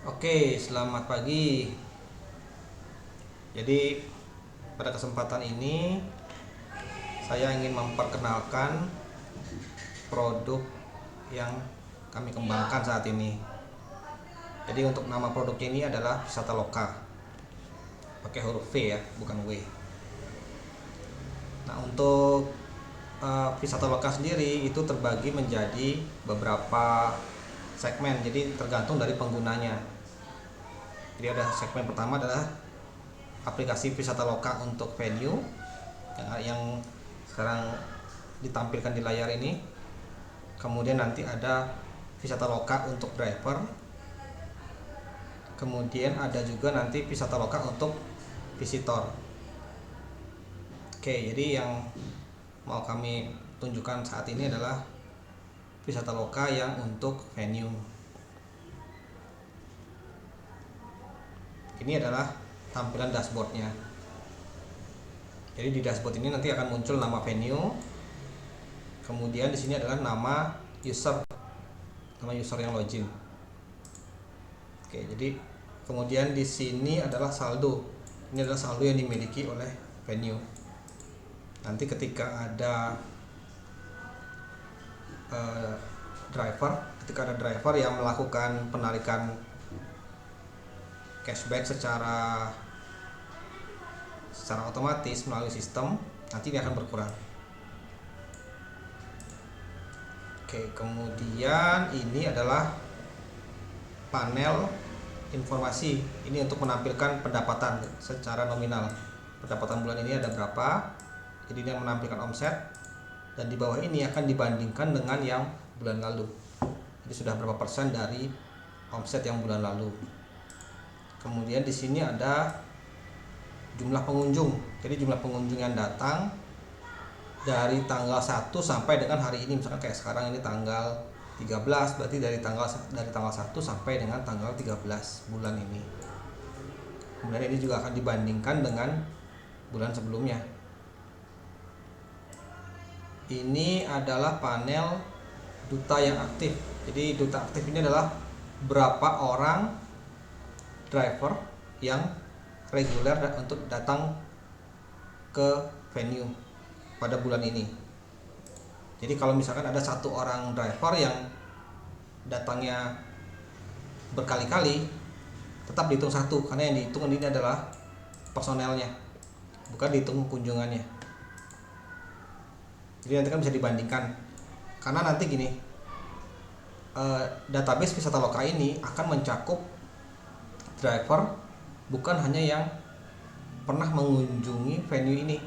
Oke, selamat pagi. Jadi, pada kesempatan ini saya ingin memperkenalkan produk yang kami kembangkan saat ini. Jadi, untuk nama produk ini adalah Wisata Loka. Pakai huruf V ya, bukan W. Nah, untuk Wisata Loka sendiri itu terbagi menjadi beberapa segmen. Jadi, tergantung dari penggunanya. Jadi, ada segmen pertama adalah aplikasi Wisata Loka untuk venue yang sekarang ditampilkan di layar ini. Kemudian nanti ada Wisata Loka untuk driver. Kemudian ada juga nanti Wisata Loka untuk visitor. Oke, jadi yang mau kami tunjukkan saat ini adalah Wisata Loka yang untuk venue. Ini adalah tampilan dashboardnya. Jadi di dashboard ini nanti akan muncul nama venue. Kemudian di sini adalah nama user yang login. Oke, jadi kemudian di sini adalah saldo. Ini adalah saldo yang dimiliki oleh venue. Nanti ketika ada driver yang melakukan penarikan cashback secara otomatis melalui sistem, nanti ini akan berkurang. Oke, kemudian ini adalah panel informasi. Ini untuk menampilkan pendapatan secara nominal. Pendapatan bulan ini ada berapa? Jadi ini menampilkan omset, dan di bawah ini akan dibandingkan dengan yang bulan lalu. Jadi sudah berapa persen dari omset yang bulan lalu. Kemudian di sini ada jumlah pengunjung. Jadi jumlah pengunjung yang datang dari tanggal 1 sampai dengan hari ini. Misalkan kayak sekarang ini tanggal 13, berarti dari tanggal 1 sampai dengan tanggal 13 bulan ini. Kemudian ini juga akan dibandingkan dengan bulan sebelumnya. Ini adalah panel duta yang aktif. Jadi duta aktif ini adalah berapa orang driver yang reguler untuk datang ke venue pada bulan ini. Jadi kalau misalkan ada satu orang driver yang datangnya berkali-kali, tetap dihitung satu, karena yang dihitung ini adalah personelnya, bukan dihitung kunjungannya. Jadi nanti kan bisa dibandingkan, karena nanti gini, database Wisata Loka ini akan mencakup driver bukan hanya yang pernah mengunjungi venue ini,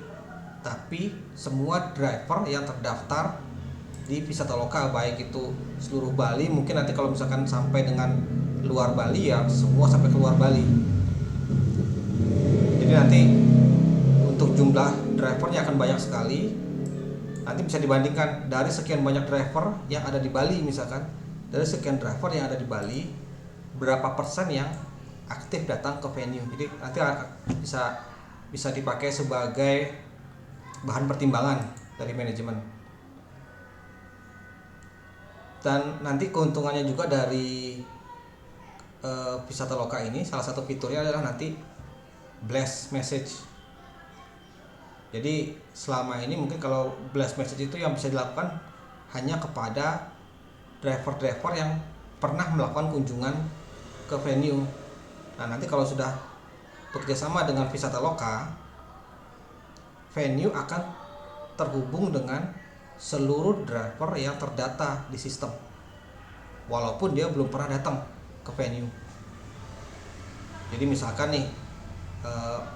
tapi semua driver yang terdaftar di Wisata Loka, baik itu seluruh Bali, mungkin nanti kalau misalkan sampai dengan luar Bali ya semua sampai keluar Bali. Jadi nanti untuk jumlah drivernya akan banyak sekali. Nanti bisa dibandingkan dari sekian banyak driver yang ada di Bali, misalkan dari sekian driver yang ada di Bali, berapa persen yang aktif datang ke venue. Jadi nanti bisa dipakai sebagai bahan pertimbangan dari manajemen. Dan nanti keuntungannya juga dari Wisata Loka ini, salah satu fiturnya adalah nanti blast message. Jadi selama ini mungkin kalau blast message itu yang bisa dilakukan hanya kepada driver-driver yang pernah melakukan kunjungan ke venue. Nah, nanti kalau sudah bekerjasama dengan Wisata Loka, venue akan terhubung dengan seluruh driver yang terdata di sistem, walaupun dia belum pernah datang ke venue. Jadi misalkan nih,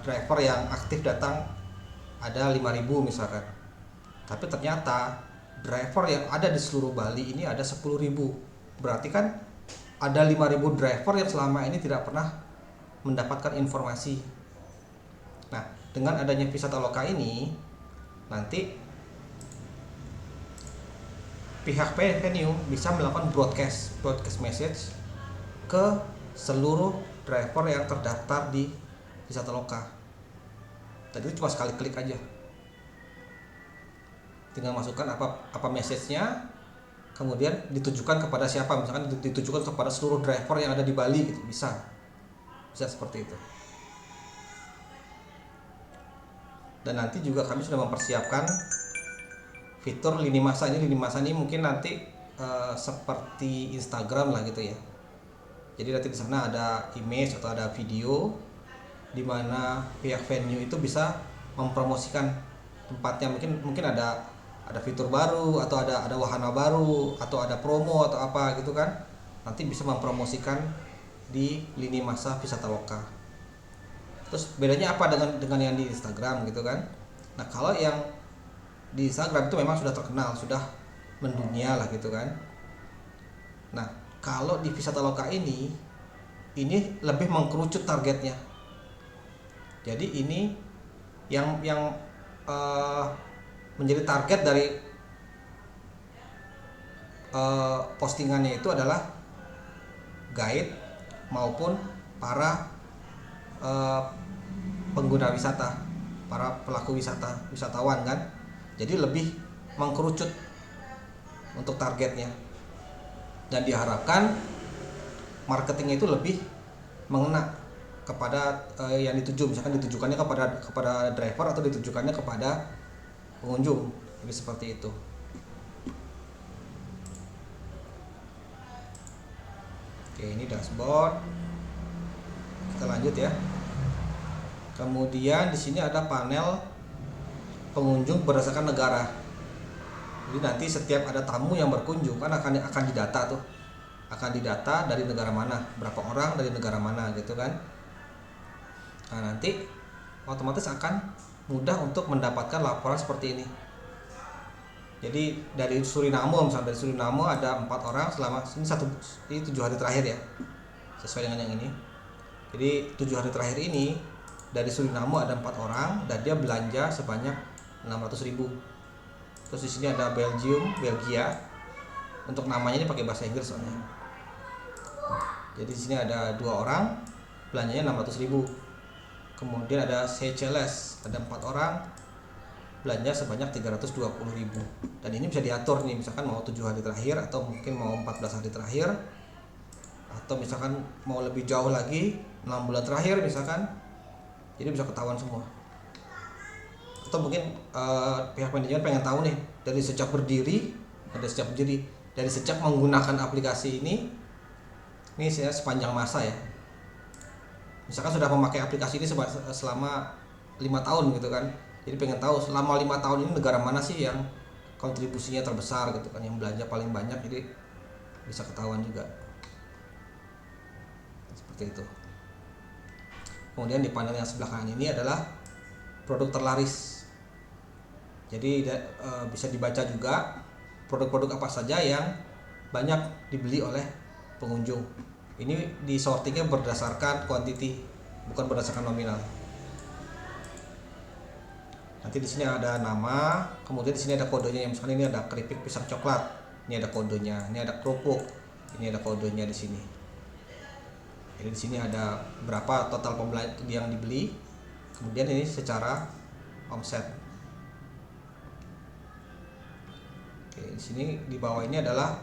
driver yang aktif datang ada 5.000 misalkan, tapi ternyata driver yang ada di seluruh Bali ini ada 10.000. Berarti kan ada 5.000 driver yang selama ini tidak pernah mendapatkan informasi. Nah, dengan adanya Wisata Loka ini, nanti pihak venue bisa melakukan broadcast message ke seluruh driver yang terdaftar di Wisata Loka. Tadi itu cuma sekali klik aja, tinggal masukkan apa message-nya, kemudian ditujukan kepada siapa, misalkan ditujukan kepada seluruh driver yang ada di Bali gitu, bisa seperti itu. Dan nanti juga kami sudah mempersiapkan fitur lini masa. Lini masa ini mungkin nanti seperti Instagram lah gitu ya. Jadi nanti di sana ada image atau ada video di mana pihak venue itu bisa mempromosikan tempatnya. Mungkin ada fitur baru atau ada wahana baru atau ada promo atau apa gitu kan. Nanti bisa mempromosikan di lini masa wisata lokal. Terus bedanya apa dengan yang di Instagram gitu kan? Nah, kalau yang di Instagram itu memang sudah terkenal, sudah mendunia lah gitu kan. Nah, kalau di wisata lokal ini lebih mengkerucut targetnya. Jadi ini yang menjadi target dari postingannya itu adalah guide maupun para pengguna wisata, para pelaku wisatawan kan. Jadi lebih mengkerucut untuk targetnya, dan diharapkan marketingnya itu lebih mengena kepada yang dituju. Misalkan ditujukannya kepada driver atau ditujukannya kepada pengunjung. Jadi seperti itu. Oke, ini dashboard. Kita lanjut ya. Kemudian di sini ada panel pengunjung berdasarkan negara. Jadi nanti setiap ada tamu yang berkunjung kan akan didata tuh. Akan didata dari negara mana, berapa orang dari negara mana gitu kan. Nah, nanti otomatis akan mudah untuk mendapatkan laporan seperti ini. Jadi dari Suriname, misalnya dari Suriname ada 4 orang selama ini 7 hari terakhir ya, sesuai dengan yang ini. Jadi 7 hari terakhir ini dari Suriname ada 4 orang dan dia belanja sebanyak 600.000. Terus di sini ada Belgia. Untuk namanya ini pakai bahasa Inggris soalnya. Jadi di sini ada 2 orang, belanjanya 600.000. Kemudian ada Seychelles, ada 4 orang, belanja sebanyak 320.000. Dan ini bisa diatur nih, misalkan mau 7 hari terakhir atau mungkin mau 14 hari terakhir, atau misalkan mau lebih jauh lagi 6 bulan terakhir misalkan. Jadi bisa ketahuan semua. Atau mungkin pihak manajemen pengen tahu nih dari sejak menggunakan aplikasi ini saya sepanjang masa ya. Misalkan sudah memakai aplikasi ini selama 5 tahun gitu kan. Jadi pengen tahu selama 5 tahun ini negara mana sih yang kontribusinya terbesar gitu kan, yang belanja paling banyak. Jadi bisa ketahuan juga. Seperti itu. Kemudian di panel yang sebelah kanan ini adalah produk terlaris. Jadi bisa dibaca juga produk-produk apa saja yang banyak dibeli oleh pengunjung. Ini di sortingnya berdasarkan quantity, bukan berdasarkan nominal. Nanti di sini ada nama, kemudian di sini ada kodenya. Misalkan ini ada keripik pisang coklat, ini ada kodenya. Ini ada kerupuk, ini ada kodenya di sini. Jadi di sini ada berapa total pembelian yang dibeli. Kemudian ini secara omset. Oke, di sini di bawah ini adalah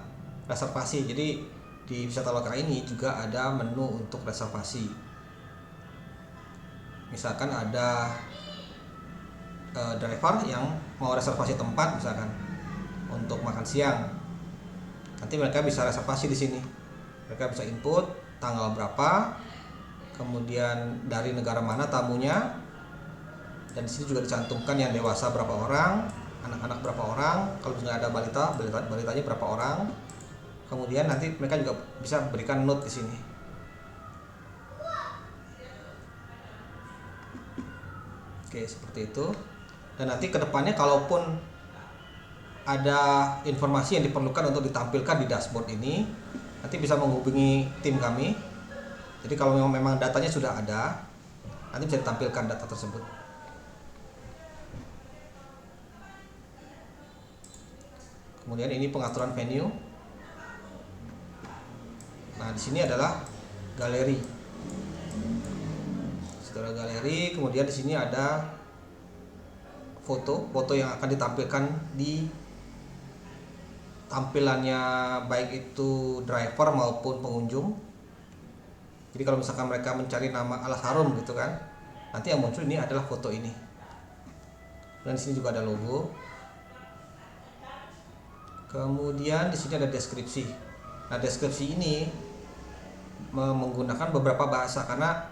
reservasi. Jadi di wisata lokal ini juga ada menu untuk reservasi. Misalkan ada driver yang mau reservasi tempat misalkan untuk makan siang. Nanti mereka bisa reservasi di sini. Mereka bisa input tanggal berapa, kemudian dari negara mana tamunya, dan di sini juga dicantumkan yang dewasa berapa orang, anak-anak berapa orang, kalau misalnya ada balitanya berapa orang. Kemudian nanti mereka juga bisa berikan note di sini. Oke, seperti itu. Dan nanti kedepannya kalaupun ada informasi yang diperlukan untuk ditampilkan di dashboard ini, nanti bisa menghubungi tim kami. Jadi kalau memang datanya sudah ada, nanti bisa ditampilkan data tersebut. Kemudian ini pengaturan venue. Nah, di sini adalah galeri. Setelah galeri, kemudian di sini ada foto yang akan ditampilkan di tampilannya baik itu driver maupun pengunjung. Jadi kalau misalkan mereka mencari nama Alas Harum gitu kan, nanti yang muncul ini adalah foto ini. Dan di sini juga ada logo. Kemudian di sini ada deskripsi. Nah, deskripsi ini menggunakan beberapa bahasa karena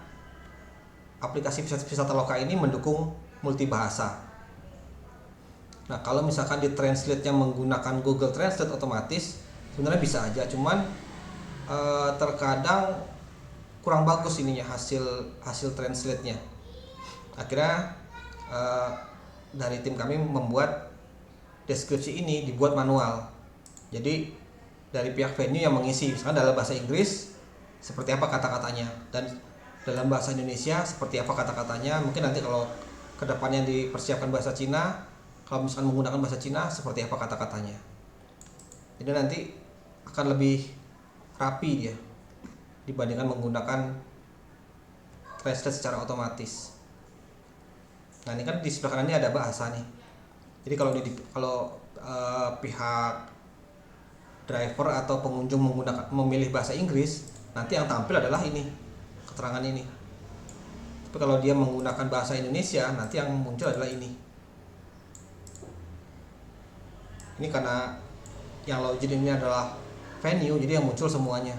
aplikasi Visataloka ini mendukung multibahasa. Nah, kalau misalkan di translate-nya menggunakan Google Translate otomatis sebenarnya bisa aja, cuman terkadang kurang bagus ininya hasil translate-nya. Akhirnya dari tim kami membuat deskripsi ini dibuat manual. Jadi dari pihak venue yang mengisi, misalkan dalam bahasa Inggris seperti apa kata-katanya, dan dalam bahasa Indonesia seperti apa kata-katanya. Mungkin nanti kalau kedepannya dipersiapkan bahasa Cina, kalau misalkan menggunakan bahasa Cina seperti apa kata-katanya. Jadi nanti akan lebih rapi dia dibandingkan menggunakan translate secara otomatis. Nah, ini kan di sebelah kanan ini ada bahasa nih. Jadi kalau pihak driver atau pengunjung memilih bahasa Inggris, nanti yang tampil adalah ini, keterangan ini. Tapi kalau dia menggunakan bahasa Indonesia, nanti yang muncul adalah ini. Ini karena yang login ini adalah venue, jadi yang muncul semuanya.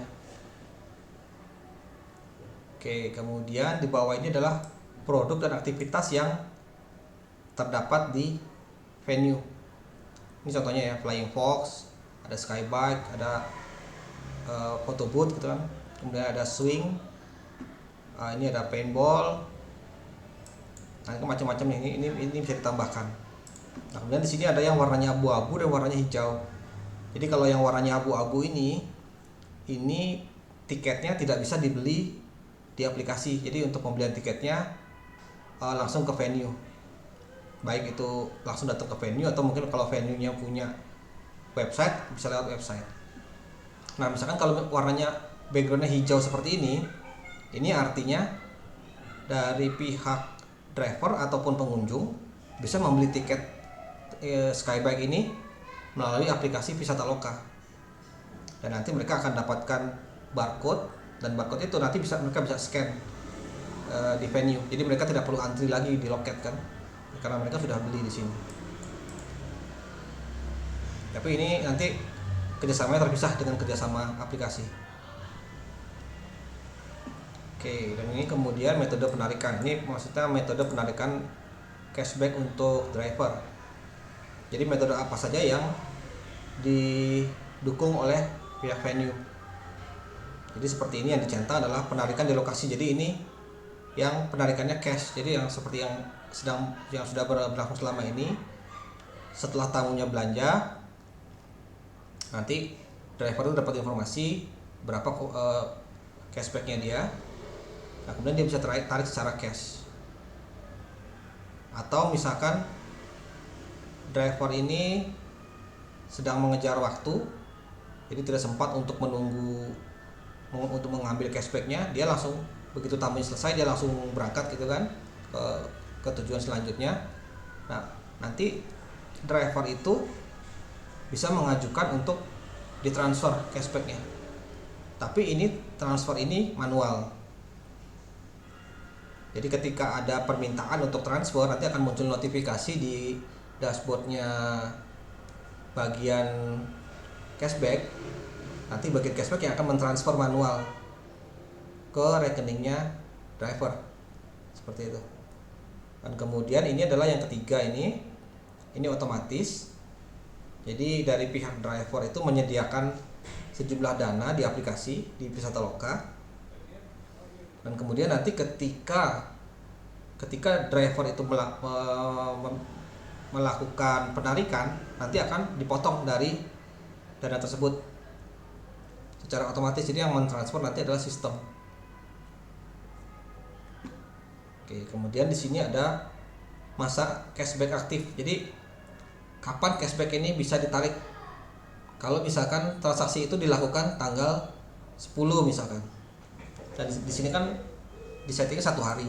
Oke, kemudian di bawah ini adalah produk dan aktivitas yang terdapat di venue. Ini contohnya ya, Flying Fox, ada Skybike, ada photo booth gitu kan. Kemudian ada swing, ini ada paintball. Nah, itu macam-macam ini bisa ditambahkan. Nah, kemudian di sini ada yang warnanya abu-abu dan warnanya hijau. Jadi kalau yang warnanya abu-abu ini tiketnya tidak bisa dibeli di aplikasi. Jadi untuk pembelian tiketnya langsung ke venue. Baik itu langsung datang ke venue atau mungkin kalau venue-nya punya website bisa lewat website. Nah, misalkan kalau warnanya background-nya hijau seperti ini artinya dari pihak driver ataupun pengunjung bisa membeli tiket Skybike ini melalui aplikasi Visataloka. Dan nanti mereka akan dapatkan barcode, dan barcode itu nanti mereka bisa scan di venue. Jadi mereka tidak perlu antri lagi di loket kan, karena mereka sudah beli di sini. Tapi ini nanti kerjasamanya terpisah dengan kerjasama aplikasi. Oke, dan ini kemudian metode penarikan. Ini maksudnya metode penarikan cashback untuk driver. Jadi metode apa saja yang didukung oleh pihak venue. Jadi seperti ini yang dicentak adalah penarikan di lokasi. Jadi ini yang penarikannya cash. Jadi yang seperti yang sudah berlangsung selama ini, setelah tamunya belanja, nanti driver itu dapat informasi berapa cashbacknya dia. Nah, kemudian dia bisa tarik secara cash. Atau misalkan driver ini sedang mengejar waktu, jadi tidak sempat untuk menunggu untuk mengambil cashbacknya, dia langsung begitu tamunya selesai dia langsung berangkat gitu kan ke tujuan selanjutnya. Nah, nanti driver itu bisa mengajukan untuk ditransfer cashbacknya. Tapi ini transfer ini manual. Jadi ketika ada permintaan untuk transfer, nanti akan muncul notifikasi di dashboardnya bagian cashback. Nanti bagian cashback yang akan mentransfer manual ke rekeningnya driver, seperti itu. Dan kemudian ini adalah yang ketiga, ini otomatis. Jadi dari pihak driver itu menyediakan sejumlah dana di aplikasi di Visataloka, dan kemudian nanti ketika driver itu melakukan penarikan, nanti akan dipotong dari dana tersebut secara otomatis. Jadi yang mentransfer nanti adalah sistem. Oke, kemudian di sini ada masa cashback aktif. Jadi kapan cashback ini bisa ditarik? Kalau misalkan transaksi itu dilakukan tanggal 10 misalkan, dan di sini kan disettingnya 1 hari,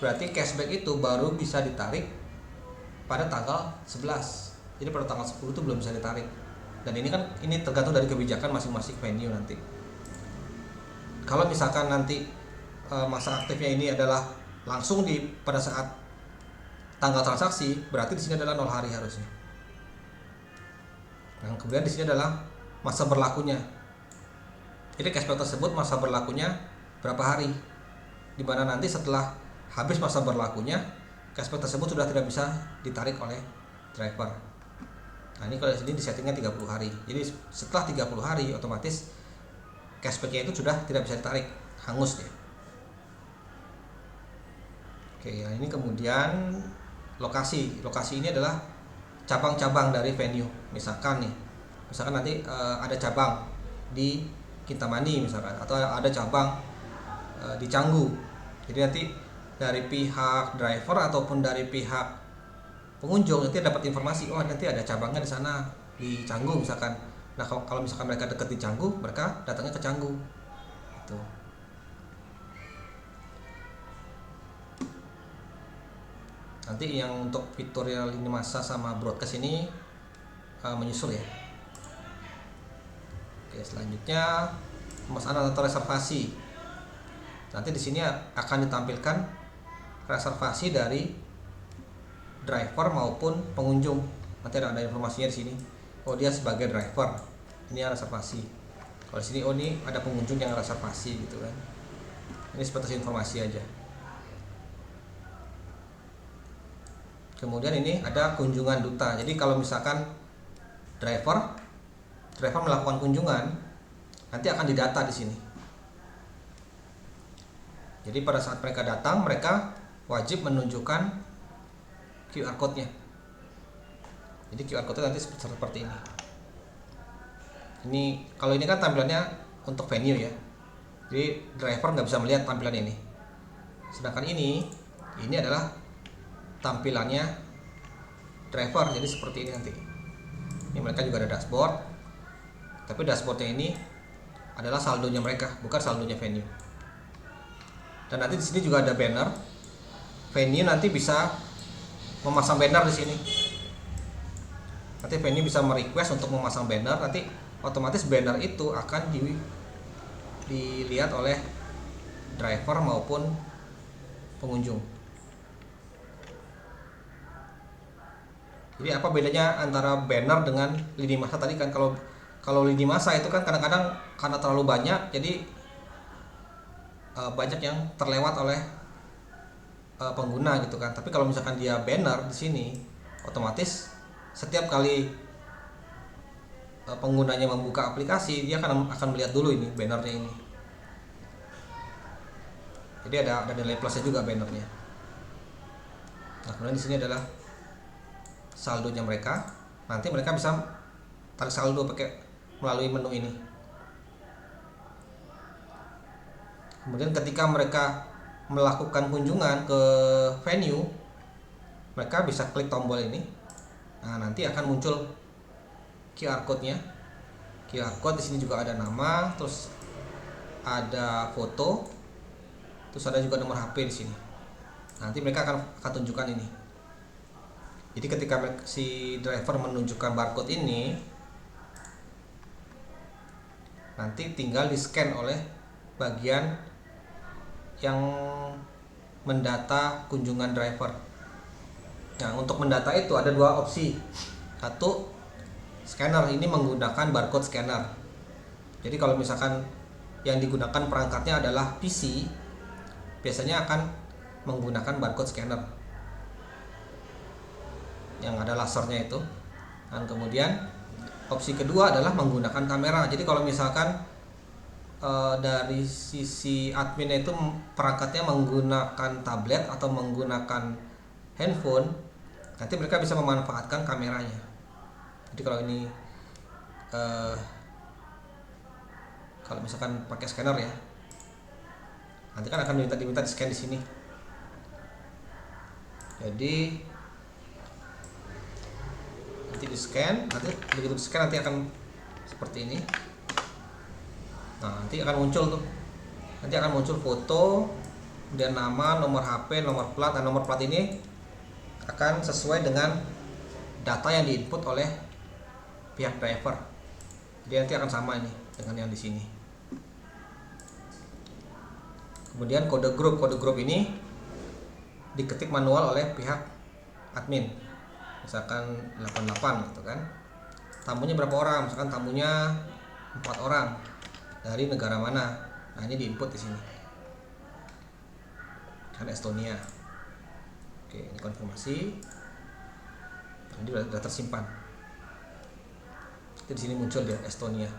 berarti cashback itu baru bisa ditarik pada tanggal 11. Jadi pada tanggal 10 itu belum bisa ditarik. Dan ini tergantung dari kebijakan masing-masing venue nanti. Kalau misalkan nanti masa aktifnya ini adalah langsung pada saat tanggal transaksi, berarti di sini adalah 0 hari harusnya. Nah, kemudian di sini adalah masa berlakunya. Jadi cashback tersebut masa berlakunya berapa hari? Di mana nanti setelah habis masa berlakunya, cashback tersebut sudah tidak bisa ditarik oleh driver. Nah, ini kalau di sini disettingnya 30 hari. Jadi setelah 30 hari otomatis cashbacknya itu sudah tidak bisa ditarik, hangus dia. Oke, nah ini kemudian lokasi ini adalah cabang-cabang dari venue. Misalkan nanti ada cabang di Kintamani misalkan, atau ada cabang di Canggu. Jadi nanti dari pihak driver ataupun dari pihak pengunjung nanti dapat informasi, oh nanti ada cabangnya di sana di Canggu misalkan. Nah, kalau misalkan mereka dekat di Canggu, mereka datangnya ke Canggu. Gitu. Nanti yang untuk fitur yang lini masa sama broadcast ini menyusul ya. Oke, selanjutnya pemesanan atau reservasi. Nanti di sini akan ditampilkan reservasi dari driver maupun pengunjung. Nanti ada informasinya di sini. Oh, dia sebagai driver. Ini reservasi. Kalau di sini ini ada pengunjung yang reservasi gitu kan. Ini seperti informasi aja. Kemudian ini ada kunjungan duta. Jadi kalau misalkan driver melakukan kunjungan, nanti akan didata di sini. Jadi pada saat mereka datang, mereka wajib menunjukkan QR code-nya. Jadi QR code-nya nanti seperti ini. Kalau ini kan tampilannya untuk venue ya. Jadi driver nggak bisa melihat tampilan ini. Sedangkan ini adalah tampilannya driver. Jadi seperti ini nanti. Ini mereka juga ada dashboard. Tapi dashboardnya ini adalah saldonya mereka, bukan saldonya venue. Dan nanti di sini juga ada banner. Venue nanti bisa memasang banner di sini. Nanti venue bisa merequest untuk memasang banner. Nanti otomatis banner itu akan dilihat oleh driver maupun pengunjung. Jadi apa bedanya antara banner dengan lini masa tadi kan? Kalau lini masa itu kan kadang-kadang karena terlalu banyak, jadi banyak yang terlewat oleh pengguna gitu kan. Tapi kalau misalkan dia banner di sini, otomatis setiap kali penggunanya membuka aplikasi, dia akan melihat dulu ini bannernya ini. Jadi ada nilai plusnya juga bannernya. Nah, kemudian di sini adalah saldonya mereka. Nanti mereka bisa tarik saldo melalui menu ini. Kemudian ketika mereka melakukan kunjungan ke venue, mereka bisa klik tombol ini. Nah, nanti akan muncul QR code-nya. QR code di sini juga ada nama, terus ada foto, terus ada juga nomor HP di sini. Nanti mereka akan tunjukkan ini. Jadi ketika si driver menunjukkan barcode ini, nanti tinggal di-scan oleh bagian yang mendata kunjungan driver. Nah, untuk mendata itu ada dua opsi. Satu, scanner. Ini menggunakan barcode scanner. Jadi kalau misalkan yang digunakan perangkatnya adalah PC, biasanya akan menggunakan barcode scanner yang ada lasernya itu. Dan kemudian opsi kedua adalah menggunakan kamera. Jadi kalau misalkan dari sisi admin itu perangkatnya menggunakan tablet atau menggunakan handphone, nanti mereka bisa memanfaatkan kameranya. Jadi kalau ini kalau misalkan pakai scanner ya, nanti kan akan diminta di scan di sini. Jadi nanti di scan, nanti begitu di scan nanti akan seperti ini. Nah, nanti akan muncul foto, kemudian nama, nomor HP, nomor plat. Dan nomor plat ini akan sesuai dengan data yang diinput oleh pihak driver. Jadi nanti akan sama ini dengan yang di sini. Kemudian kode grup ini diketik manual oleh pihak admin, misalkan 88 gitu kan. Tamunya berapa orang? Misalkan tamunya 4 orang, dari negara mana? Nah ini diinput di sini, kan Estonia. Oke, ini konfirmasi. Ini sudah tersimpan. Di sini muncul dia Estonia.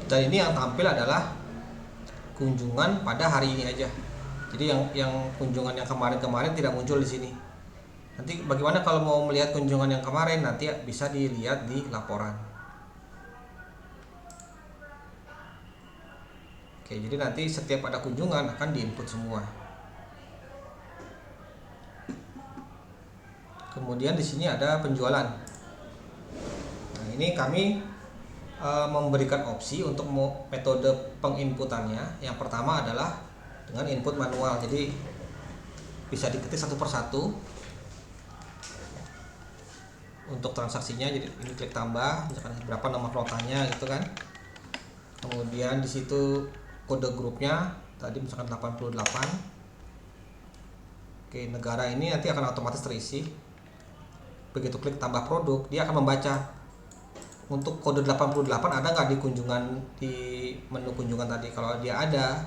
Dan ini yang tampil adalah kunjungan pada hari ini aja. Jadi yang kunjungan yang kemarin tidak muncul di sini. Nanti bagaimana kalau mau melihat kunjungan yang kemarin, nanti bisa dilihat di laporan. Oke, jadi nanti setiap ada kunjungan akan diinput semua. Kemudian di sini ada penjualan. Nah, ini kami memberikan opsi untuk metode penginputannya. Yang pertama adalah dengan input manual, jadi bisa diketik satu persatu untuk transaksinya. Jadi ini klik tambah, misalkan berapa nomor notanya gitu kan. Kemudian di situ kode grupnya tadi misalkan 88. Oke, negara ini nanti akan otomatis terisi. Begitu klik tambah produk, dia akan membaca untuk kode 88 ada nggak di kunjungan, di menu kunjungan tadi. Kalau dia ada,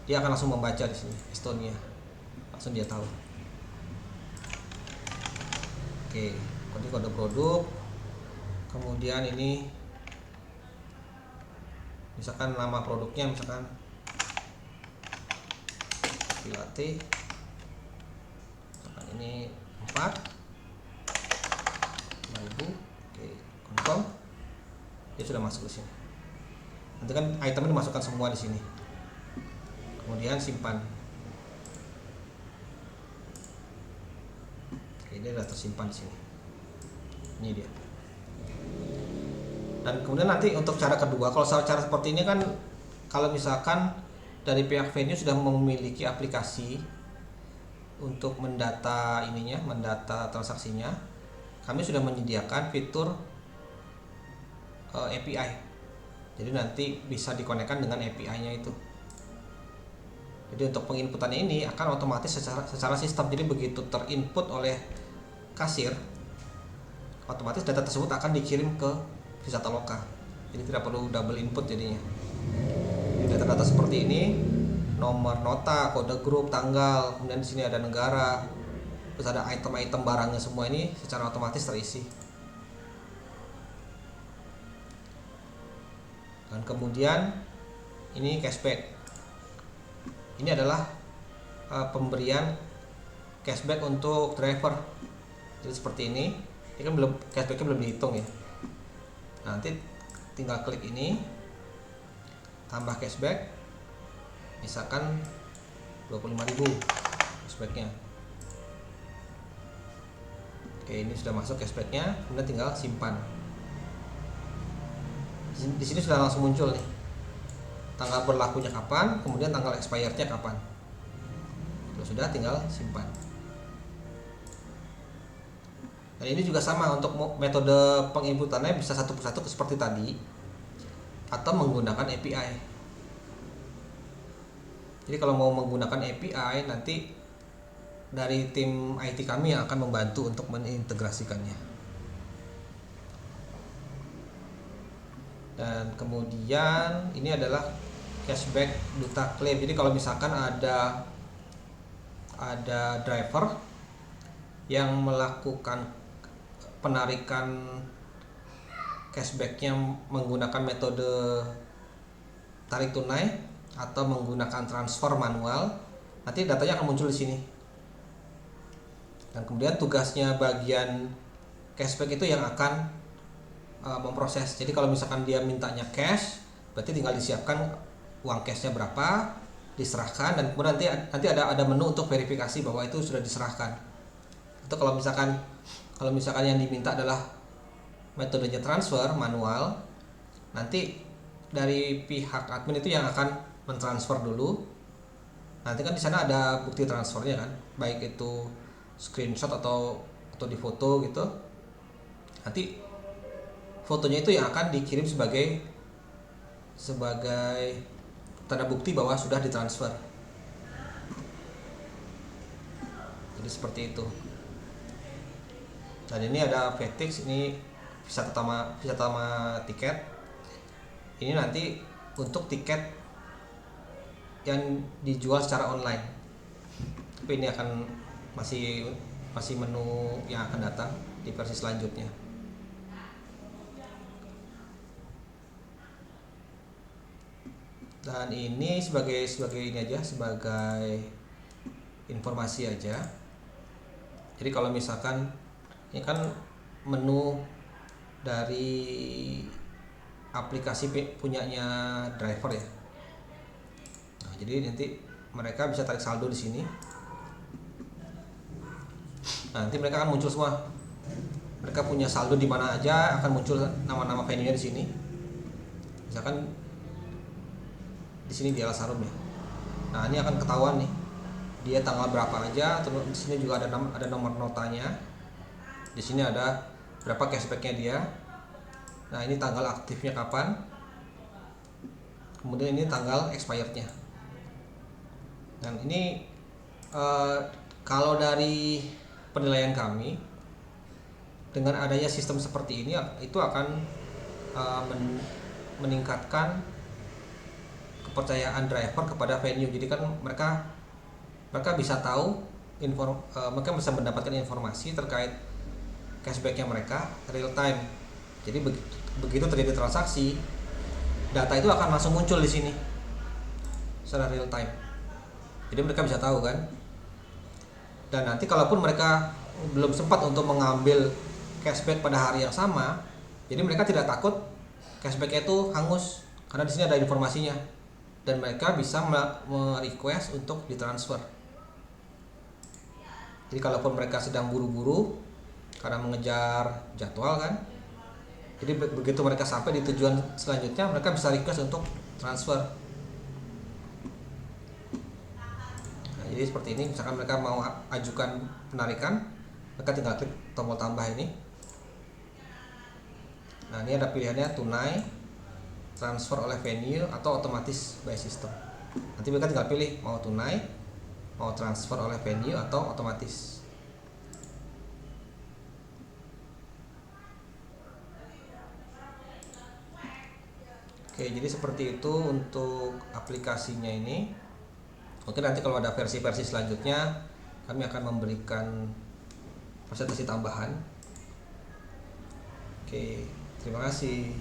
dia akan langsung membaca di sini Estonia, langsung dia tahu. Oke, kode produk. Kemudian ini misalkan nama produknya, misalkan Pilate, misalkan ini 4.000. Oke, confirm. Dia sudah masuk ke sini. Nanti kan itemnya dimasukkan semua di sini. Kemudian simpan. Oke, dia sudah tersimpan di sini. Ini dia. Dan kemudian nanti untuk cara kedua, kalau cara seperti ini kan, kalau misalkan dari pihak venue sudah memiliki aplikasi untuk mendata ininya, mendata transaksinya, kami sudah menyediakan fitur API. Jadi nanti bisa dikonekkan dengan API-nya itu. Jadi untuk penginputannya ini akan otomatis secara sistem. Jadi begitu terinput oleh kasir, otomatis data tersebut akan dikirim ke Visataloka. Jadi tidak perlu double input jadinya. Data-data seperti ini, nomor nota, kode grup, tanggal, kemudian di sini ada negara, terus ada item-item barangnya, semua ini secara otomatis terisi. Dan kemudian ini cashback. Ini adalah pemberian cashback untuk driver. Jadi seperti ini. Ini kan belum, cashbacknya belum dihitung ya. Nanti tinggal klik ini, tambah cashback, misalkan 25.000 cashbacknya. Oke, ini sudah masuk cashbacknya, kemudian tinggal simpan. Di sini sudah langsung muncul nih tanggal berlakunya kapan, kemudian tanggal expirednya kapan. Kalau sudah, tinggal simpan. Dan ini juga sama untuk metode penginputannya, bisa satu persatu seperti tadi atau menggunakan API. Jadi kalau mau menggunakan API, nanti dari tim IT kami yang akan membantu untuk mengintegrasikannya. Dan kemudian ini adalah cashback duta klaim. Jadi kalau misalkan ada driver yang melakukan penarikan cashbacknya menggunakan metode tarik tunai atau menggunakan transfer manual, nanti datanya akan muncul di sini. Dan kemudian tugasnya bagian cashback itu yang akan memproses. Jadi kalau misalkan dia mintanya cash, berarti tinggal disiapkan uang cashnya berapa, diserahkan, dan kemudian nanti ada menu untuk verifikasi bahwa itu sudah diserahkan. Itu kalau misalkan yang diminta adalah metodenya transfer manual, nanti dari pihak admin itu yang akan mentransfer dulu. Nanti kan di sana ada bukti transfernya kan, baik itu screenshot atau di foto gitu, nanti fotonya itu yang akan dikirim sebagai tanda bukti bahwa sudah ditransfer. Jadi seperti itu. Dan ini ada Vetix, ini visa pertama tiket. Ini nanti untuk tiket yang dijual secara online. Tapi ini akan masih menu yang akan datang di versi selanjutnya. Dan ini sebagai ini aja, sebagai informasi aja. Jadi kalau misalkan ini kan menu dari aplikasi punyanya driver ya. Nah, jadi nanti mereka bisa tarik saldo di sini. Nah, nanti mereka akan muncul semua. Mereka punya saldo di mana aja, akan muncul nama-nama venue-nya di sini. Misalkan di sini di Alasarum ya. Nah, ini akan ketahuan nih. Dia tanggal berapa aja, terus di sini juga ada nomor notanya. Di sini ada berapa cashback-nya dia. Nah, ini tanggal aktifnya kapan. Kemudian ini tanggal expired-nya. Dan ini kalau dari penilaian kami, dengan adanya sistem seperti ini itu akan meningkatkan kepercayaan driver kepada venue. Jadi kan mereka bisa tahu mereka bisa mendapatkan informasi terkait cashbacknya mereka real time. Jadi begitu terjadi transaksi, data itu akan langsung muncul di sini secara real time. Jadi mereka bisa tahu kan. Dan nanti kalaupun mereka belum sempat untuk mengambil cashback pada hari yang sama, jadi mereka tidak takut cashback itu hangus karena di sini ada informasinya. Dan mereka bisa merequest untuk ditransfer. Jadi kalaupun mereka sedang buru-buru karena mengejar jadwal kan, jadi begitu mereka sampai di tujuan selanjutnya, mereka bisa request untuk transfer. Nah, jadi seperti ini, misalkan mereka mau ajukan penarikan, mereka tinggal klik tombol tambah ini. Nah, ini ada pilihannya tunai, transfer oleh venue, atau otomatis by system. Nanti mereka tinggal pilih mau tunai, mau transfer oleh venue, atau otomatis. Oke, jadi seperti itu untuk aplikasinya ini. Mungkin nanti kalau ada versi-versi selanjutnya, kami akan memberikan presentasi tambahan. Oke, terima kasih.